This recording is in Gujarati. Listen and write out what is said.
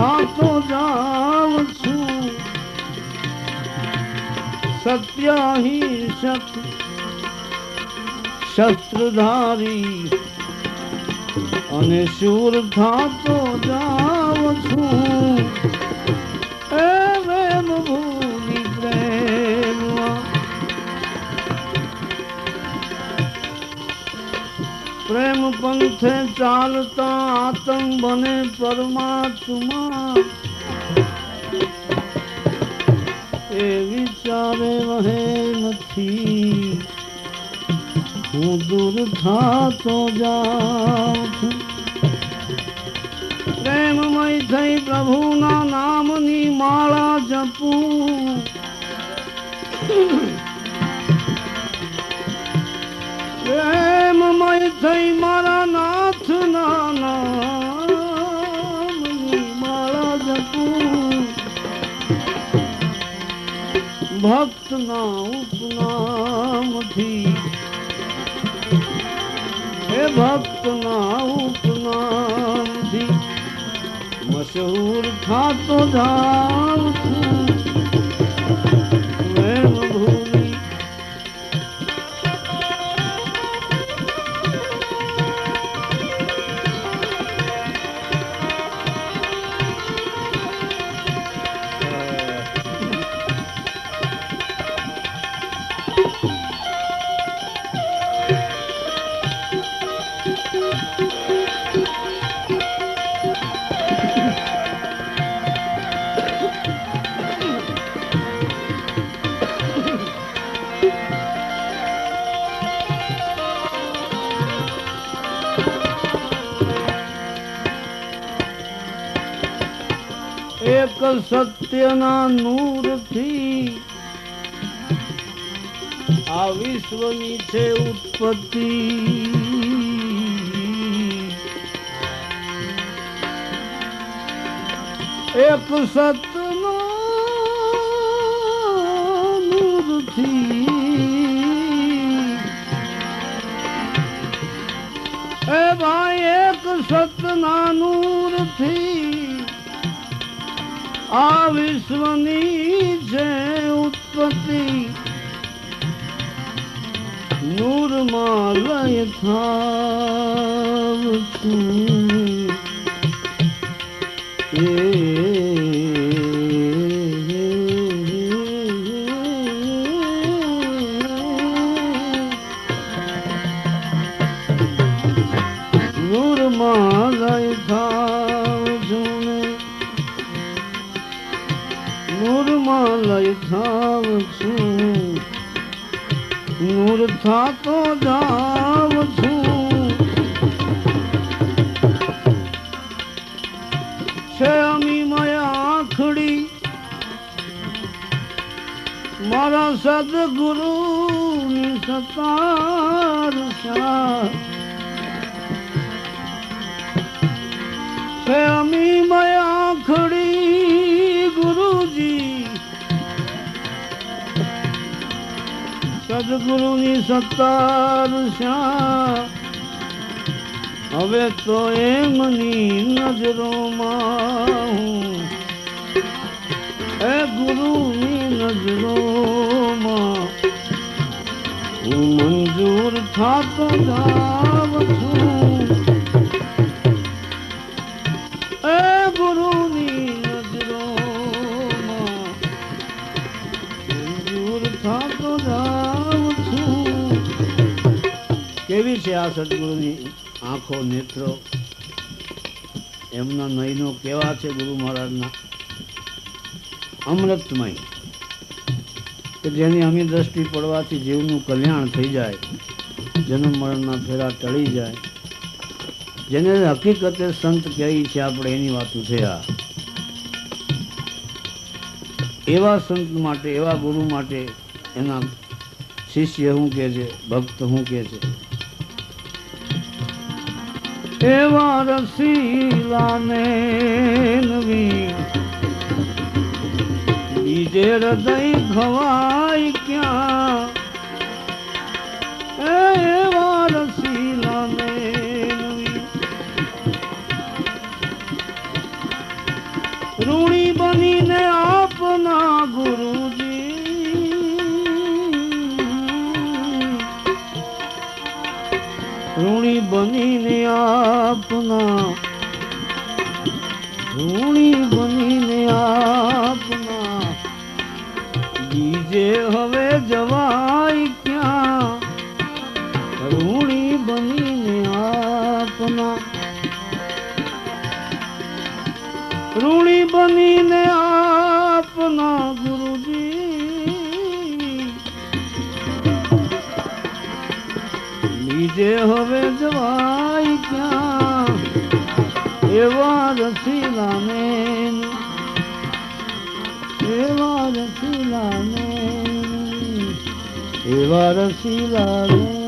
થાતો જાઉં છું, સત્યાહિંસક શસ્ત્રધારી અને શૂર થાતો જાઉં છું, એમ ભૂલી પ્રેમમાં પ્રેમ પંથે ચાલતા આતંક બને પરમાત્મા, એ વિચારે વહે નથી, હું દૂર થાતો જાઉં છું. પ્રેમમય થઈ પ્રભુના નામની માળા જપું, પ્રેમમય થઈ મારા નાથના નામની માળા જપું, ભક્તના ઉપનામથી, હે ભક્તના ઉપનામથી મશહૂર થાતો જાઉં છું, પ્રેમ ભૂલી એક સત્યના નૂરથી આ વિશ્વની છે ઉત્પત્તિ, એક સતના નૂરથી, એ ભાઈ એક સતના નૂરથી આ વિશ્વની છે ઉત્પત્તિ, નૂરમાં લય થાવ છું, નૂરમાં લય થાવ છું, નૂરમાં લય થાવ છું, નૂર થાતો જાઉં છું, છે અમીમય આંખડી મારા સદગુરુની સતાર શા, છે અમીમય આંખડી ગુરુજી સદગુરુની સત્તાર શા, હવે તો એમની નજરોમાં હું, એ ગુરુની નજરોમાં હું મંજૂર થાતો જાઉં છું, એ ગુરુની નજરોમાં મંજૂર થાતો જાઉં છું. કેવી છે આ સદગુરુની આંખો નેત્રો, એમના નયનો કેવા છે ગુરુ મહારાજના, અમૃતમય, કે જેની અમી દ્રષ્ટિ પડવાથી જીવનું કલ્યાણ થઈ જાય, જન્મ મરણના ફેરા ટળી જાય, જેને હકીકતે સંત કહી છે આપણે એની વાતું છે આ. એવા સંત માટે, એવા ગુરુ માટે એના શિષ્ય શું કહે છે, ભક્ત શું કહે છે, એવા રસીલાને નવી બીજે હૃદય ખવાય ક્યાં, એવા રસીલાને નવી ઋણી બનીને આપના ગુરુજી, ઋણી બનીને આપના, ઋણી બનીને આપના, બીજે હવે જવાય ક્યાં, ઋણી બનીને આપના, ઋણી બનીને આપના ગુરુજી, બીજે હવે જવાય ક્યાં, એવા રસીલાને, એવા રસીલાને, એવા રસીલાને.